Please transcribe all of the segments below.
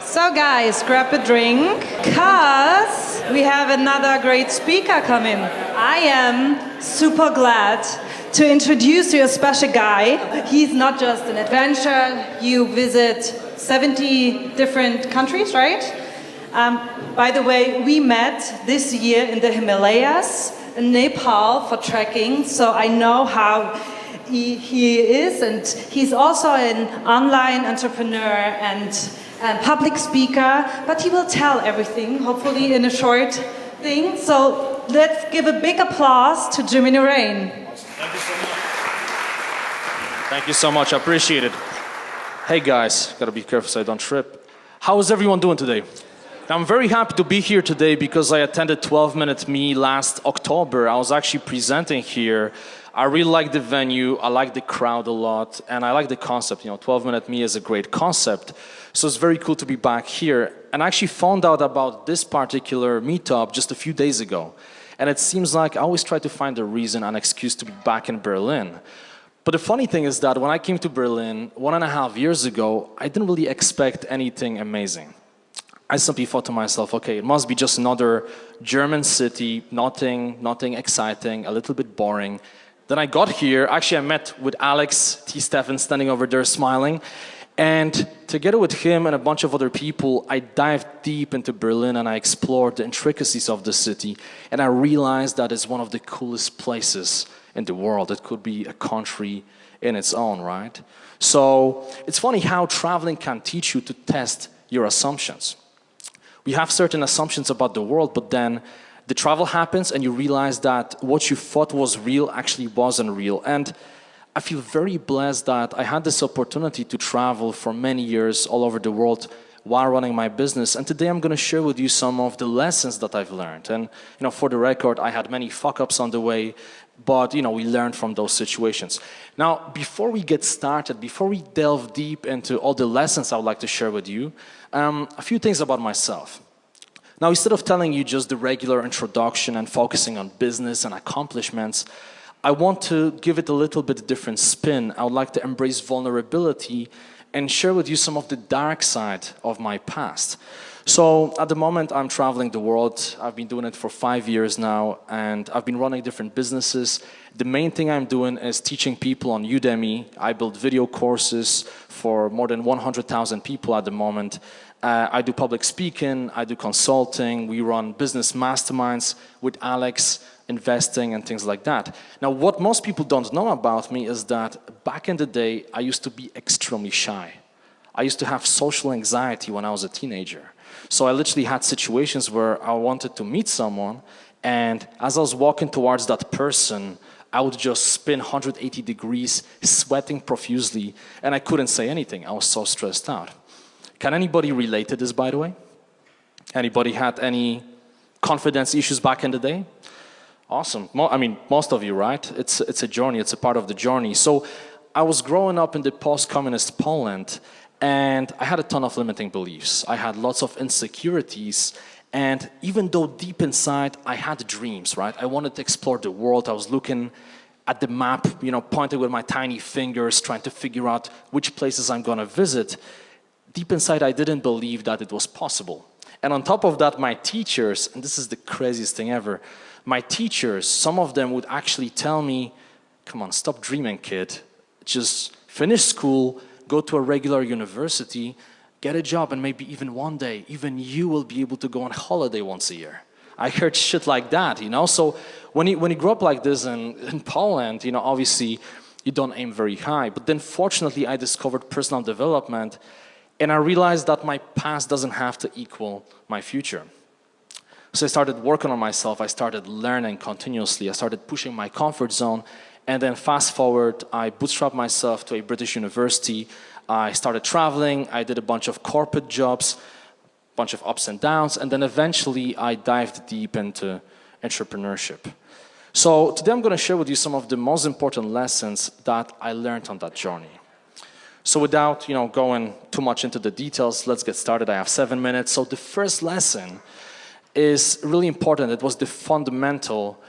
So guys, grab a drink, cause we have another great speaker coming. I am super glad to introduce you a special guy. He's not just an adventurer. You visit 70 different countries, right? By the way, we met this year in the Himalayas, in Nepal for trekking, so I know how he is, and he's also an online entrepreneur and public speaker, but he will tell everything, hopefully in a short thing. So let's give a big applause to Jimmy Naraine. Thank you so much. Thank you so much, I appreciate it. Hey guys, gotta be careful so I don't trip. How is everyone doing today? I'm very happy to be here today because I attended 12 Minute Me last October. I was actually presenting here. I really like the venue, I like the crowd a lot, and I like the concept. You know, 12 Minute Me is a great concept. So it's very cool to be back here. And I actually found out about this particular meetup just a few days ago. And it seems like I always try to find a reason, an excuse to be back in Berlin. But the funny thing is that when I came to Berlin 1.5 years ago, I didn't really expect anything amazing. I simply thought to myself, okay, it must be just another German city, nothing exciting, a little bit boring. Then I got here, actually I met with Alex T. Steffen standing over there smiling, and together with him and a bunch of other people, I dived deep into Berlin and I explored the intricacies of the city, and I realized that it's one of the coolest places in the world. It could be a country in its own, right? So it's funny how traveling can teach you to test your assumptions. We have certain assumptions about the world, but then the travel happens and you realize that what you thought was real actually wasn't real. And I feel very blessed that I had this opportunity to travel for many years all over the world while running my business. And today I'm going to share with you some of the lessons that I've learned. And for the record, I had many fuck-ups on the way, but we learned from those situations. Now, before we get started, before we delve deep into all the lessons I would like to share with you, a few things about myself. Now, instead of telling you just the regular introduction and focusing on business and accomplishments, I want to give it a little bit different spin. I would like to embrace vulnerability and share with you some of the dark side of my past. So at the moment, I'm traveling the world. I've been doing it for 5 years now, and I've been running different businesses. The main thing I'm doing is teaching people on Udemy. I build video courses for more than 100,000 people at the moment. I do public speaking, I do consulting, we run business masterminds with Alex, investing and things like that. Now, what most people don't know about me is that back in the day, I used to be extremely shy. I used to have social anxiety when I was a teenager. So I literally had situations where I wanted to meet someone, and as I was walking towards that person, I would just spin 180 degrees, sweating profusely, and I couldn't say anything. I was so stressed out. Can anybody relate to this, by the way? Anybody had any confidence issues back in the day? Awesome. I mean, most of you, right? It's a journey. It's a part of the journey. So I was growing up in the post-communist Poland, and I had a ton of limiting beliefs. I had lots of insecurities, and even though deep inside I had dreams, right? I wanted to explore the world. I was looking at the map, pointing with my tiny fingers, trying to figure out which places I'm going to visit. Deep inside, I didn't believe that it was possible. And on top of that, my teachers, and this is the craziest thing ever, my teachers, some of them would actually tell me, come on, stop dreaming, kid. Just finish school, go to a regular university, get a job, and maybe even one day, even you will be able to go on holiday once a year. I heard shit like that, So when you grow up like this in Poland, obviously you don't aim very high. But then fortunately, I discovered personal development, and I realized that my past doesn't have to equal my future. So I started working on myself, I started learning continuously, I started pushing my comfort zone, and then fast forward, I bootstrapped myself to a British university, I started traveling, I did a bunch of corporate jobs, a bunch of ups and downs, and then eventually I dived deep into entrepreneurship. So today I'm going to share with you some of the most important lessons that I learned on that journey. So without going too much into the details, let's get started. I have 7 minutes. So the first lesson is really important. It was the fundamental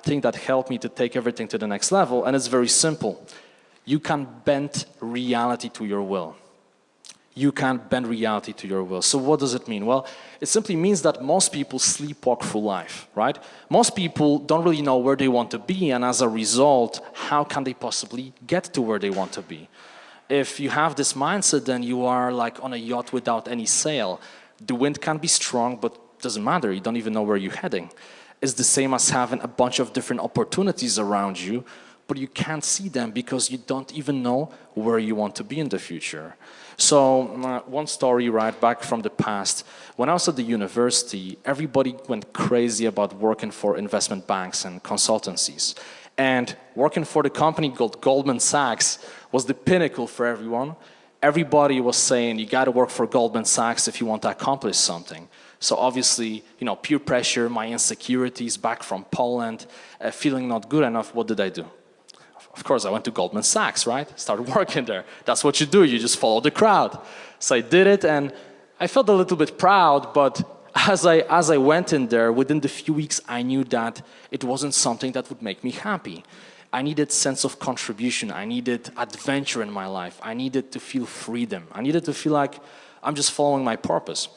thing that helped me to take everything to the next level, and it's very simple. You can bend reality to your will. you can't bend reality to your will. So what does it mean? Well, it simply means that most people sleepwalk through life, right? Most people don't really know where they want to be, and as a result, how can they possibly get to where they want to be? If you have this mindset, then you are like on a yacht without any sail. The wind can be strong, but it doesn't matter. You don't even know where you're heading. It's the same as having a bunch of different opportunities around you, but you can't see them because you don't even know where you want to be in the future. So one story right back from the past, when I was at the university, everybody went crazy about working for investment banks and consultancies. And working for the company called Goldman Sachs was the pinnacle for everyone. Everybody was saying, you gotta work for Goldman Sachs if you want to accomplish something. So obviously, you know, peer pressure, my insecurities back from Poland, feeling not good enough, what did I do? Of course, I went to Goldman Sachs, right? Started working there. That's what you do, you just follow the crowd. So I did it, and I felt a little bit proud, but as I went in there, within the few weeks, I knew that it wasn't something that would make me happy. I needed sense of contribution. I needed adventure in my life. I needed to feel freedom. I needed to feel like I'm just following my purpose.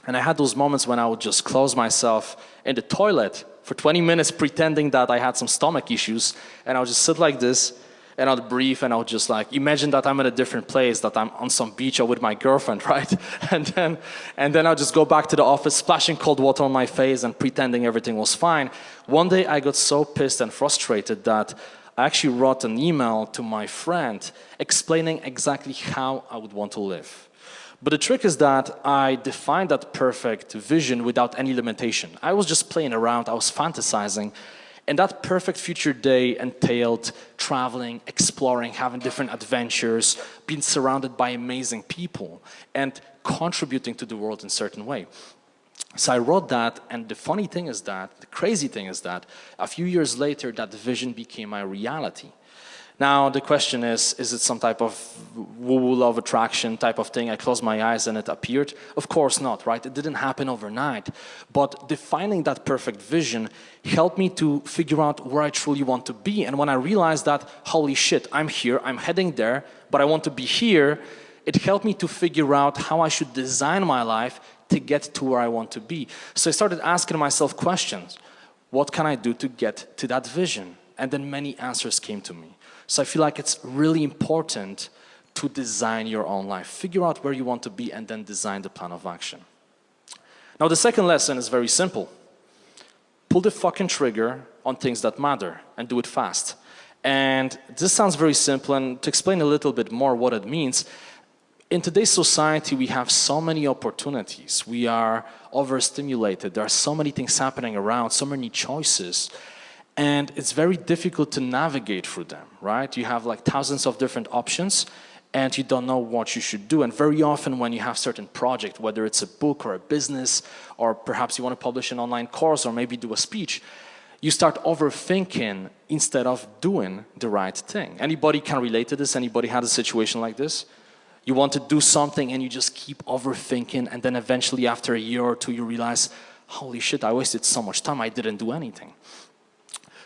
And I had those moments when I would just close myself in the toilet for 20 minutes pretending that I had some stomach issues, and I would just sit like this, and I'd breathe, and I would just like imagine that I'm in a different place, that I'm on some beach or with my girlfriend, right? And then I'd just go back to the office, splashing cold water on my face and pretending everything was fine. One day I got so pissed and frustrated that I actually wrote an email to my friend explaining exactly how I would want to live. But the trick is that I defined that perfect vision without any limitation. I was just playing around, I was fantasizing, and that perfect future day entailed traveling, exploring, having different adventures, being surrounded by amazing people, and contributing to the world in a certain way. So I wrote that, and the funny thing is that, the crazy thing is that, a few years later, that vision became my reality. Now, the question is it some type of woo-woo law of attraction type of thing? I closed my eyes and it appeared? Of course not, right? It didn't happen overnight. But defining that perfect vision helped me to figure out where I truly want to be. And when I realized that, holy shit, I'm here, I'm heading there, but I want to be here, it helped me to figure out how I should design my life to get to where I want to be. So I started asking myself questions. What can I do to get to that vision? And then many answers came to me. So I feel like it's really important to design your own life. Figure out where you want to be and then design the plan of action. Now the second lesson is very simple. Pull the fucking trigger on things that matter and do it fast. And this sounds very simple, and to explain a little bit more what it means, in today's society we have so many opportunities. We are overstimulated. There are so many things happening around, so many choices. And it's very difficult to navigate through them, right? You have like thousands of different options and you don't know what you should do. And very often when you have certain project, whether it's a book or a business, or perhaps you want to publish an online course or maybe do a speech, you start overthinking instead of doing the right thing. Anybody can relate to this? Anybody had a situation like this? You want to do something and you just keep overthinking, and then eventually after a year or two you realize, holy shit, I wasted so much time, I didn't do anything.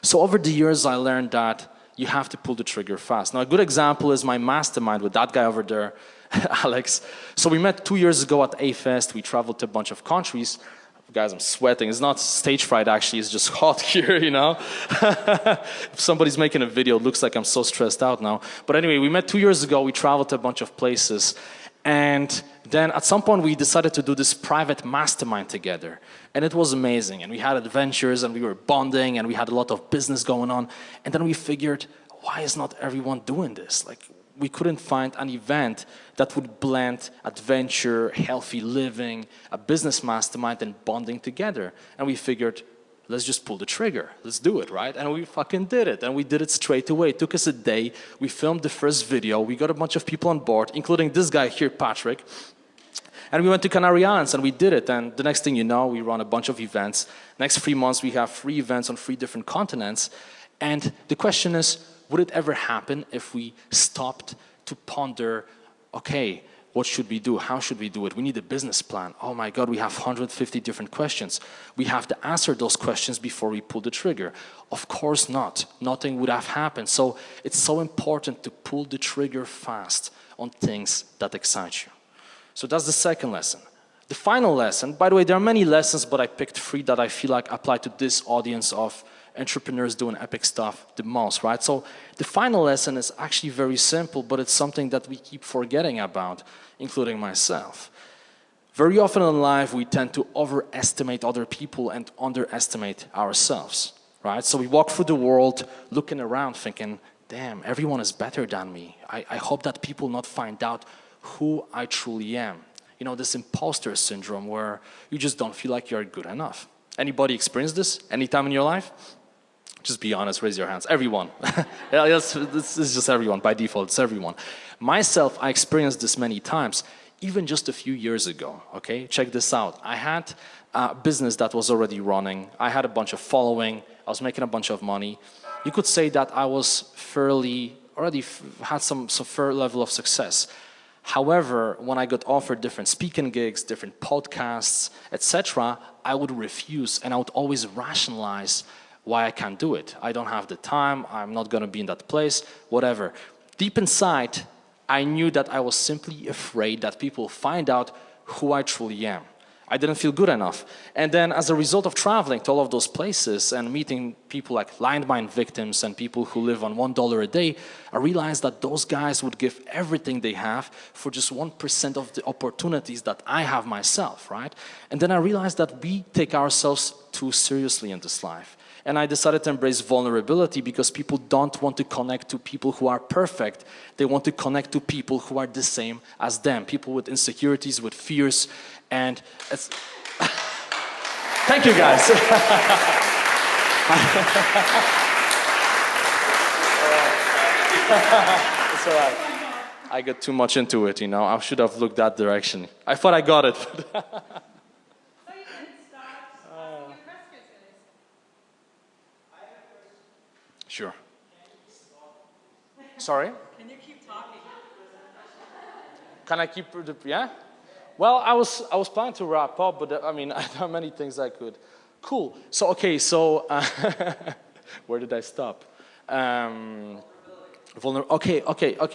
So over the years, I learned that you have to pull the trigger fast. Now, a good example is my mastermind with that guy over there, Alex. So we met 2 years ago at A-Fest. We traveled to a bunch of countries. Guys, I'm sweating. It's not stage fright, actually. It's just hot here, you know. If somebody's making a video, it looks like I'm so stressed out now. But anyway, we met 2 years ago. We traveled to a bunch of places. And then at some point we decided to do this private mastermind together. And it was amazing. And we had adventures and we were bonding and we had a lot of business going on. And then we figured, why is not everyone doing this? Like, we couldn't find an event that would blend adventure, healthy living, a business mastermind, and bonding together. And we figured, let's just pull the trigger. Let's do it, right? And we fucking did it. And we did it straight away. It took us a day. We filmed the first video. We got a bunch of people on board, including this guy here, Patrick. And we went to Canary Islands and we did it. And the next thing you know, we run a bunch of events. Next 3 months, we have 3 events on 3 different continents. And the question is, would it ever happen if we stopped to ponder, okay, what should we do? How should we do it? We need a business plan. Oh my God, we have 150 different questions. We have to answer those questions before we pull the trigger. Of course not. Nothing would have happened. So it's so important to pull the trigger fast on things that excite you. So that's the second lesson. The final lesson, by the way, there are many lessons, but I picked 3 that I feel like apply to this audience of entrepreneurs doing epic stuff the most, right? So the final lesson is actually very simple, but it's something that we keep forgetting about, including myself. Very often in life, we tend to overestimate other people and underestimate ourselves, right? So we walk through the world looking around thinking, damn, everyone is better than me. I hope that people not find out who I truly am. You know, this imposter syndrome where you just don't feel like you're good enough. Anybody experience this anytime in your life? Just be honest, raise your hands. Everyone. This is just everyone, by default, it's everyone. Myself, I experienced this many times, even just a few years ago, okay? Check this out. I had a business that was already running. I had a bunch of following. I was making a bunch of money. You could say that I was already had some fair level of success. However, when I got offered different speaking gigs, different podcasts, etc., I would refuse and I would always rationalize why I can't do it. I don't have the time, I'm not gonna be in that place, whatever. Deep inside, I knew that I was simply afraid that people find out who I truly am. I didn't feel good enough. And then as a result of traveling to all of those places and meeting people like landmine victims and people who live on $1 a day, I realized that those guys would give everything they have for just 1% of the opportunities that I have myself, right? And then I realized that we take ourselves too seriously in this life. And I decided to embrace vulnerability because people don't want to connect to people who are perfect. They want to connect to people who are the same as them, people with insecurities, with fears, and it's... Thank you, guys. It's all right. I got too much into it, you know. I should have looked that direction. I thought I got it. Sure. Sorry? Can you keep talking? Can I keep the, yeah? Well, I was planning to wrap up, but I mean, there are many things I could. Cool. So, okay, so, where did I stop? Okay,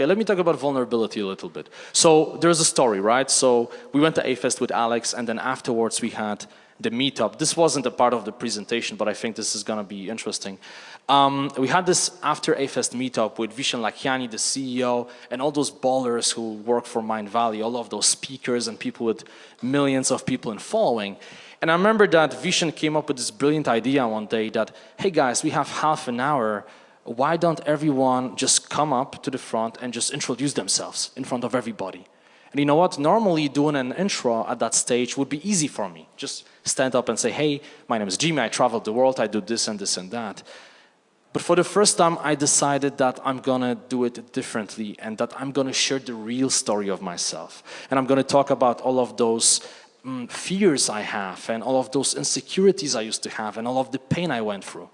let me talk about vulnerability a little bit. So, there's a story, right? So, we went to A-Fest with Alex, and then afterwards we had the meetup. This wasn't a part of the presentation, but I think this is gonna be interesting. We had this after A-Fest meetup with Vishen Lakhiani, the CEO, and all those ballers who work for Mindvalley, all of those speakers and people with millions of people in following. And I remember that Vishen came up with this brilliant idea one day that, hey guys, we have half an hour. Why don't everyone just come up to the front and just introduce themselves in front of everybody? And you know what? Normally doing an intro at that stage would be easy for me. Just stand up and say, hey, my name is Jimmy, I travel the world, I do this and this and that. But for the first time, I decided that I'm gonna do it differently and that I'm gonna share the real story of myself. And I'm gonna talk about all of those fears I have and all of those insecurities I used to have and all of the pain I went through.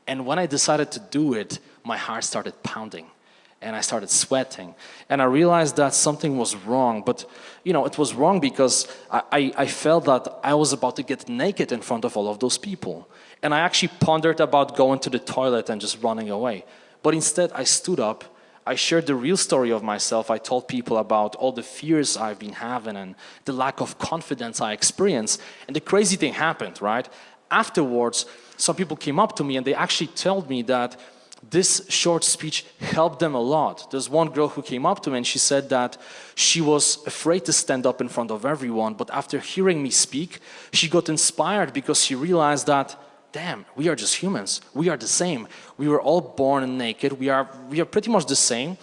And when I decided to do it, my heart started pounding. And I started sweating. And I realized that something was wrong. But, you know, it was wrong because I felt that I was about to get naked in front of all of those people. And I actually pondered about going to the toilet and just running away. But instead, I stood up. I shared the real story of myself. I told people about all the fears I've been having and the lack of confidence I experienced. And the crazy thing happened, right? Afterwards, some people came up to me and they actually told me that this short speech helped them a lot. There's one girl who came up to me and she said that she was afraid to stand up in front of everyone, but after hearing me speak, she got inspired because she realized that, damn, we are just humans. We are the same. We were all born naked. We are pretty much the same.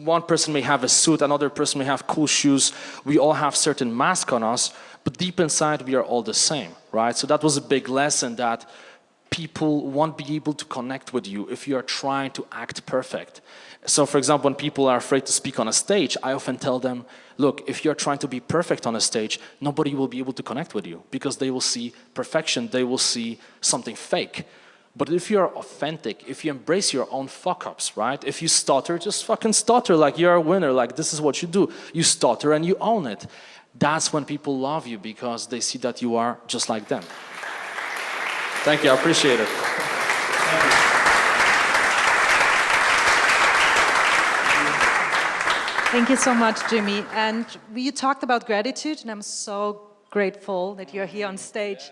One person may have a suit, another person may have cool shoes. We all have certain masks on us, but deep inside we are all the same, right? So that was a big lesson that people won't be able to connect with you if you are trying to act perfect. So for example, when people are afraid to speak on a stage, I often tell them, look, if you're trying to be perfect on a stage, nobody will be able to connect with you because they will see perfection, they will see something fake. But if you're authentic, if you embrace your own fuck-ups, right? If you stutter, just fucking stutter like you're a winner, like this is what you do. You stutter and you own it. That's when people love you because they see that you are just like them. Thank you, I appreciate it. Thank you so much, Jimmy. And you talked about gratitude, and I'm so grateful that you're here on stage.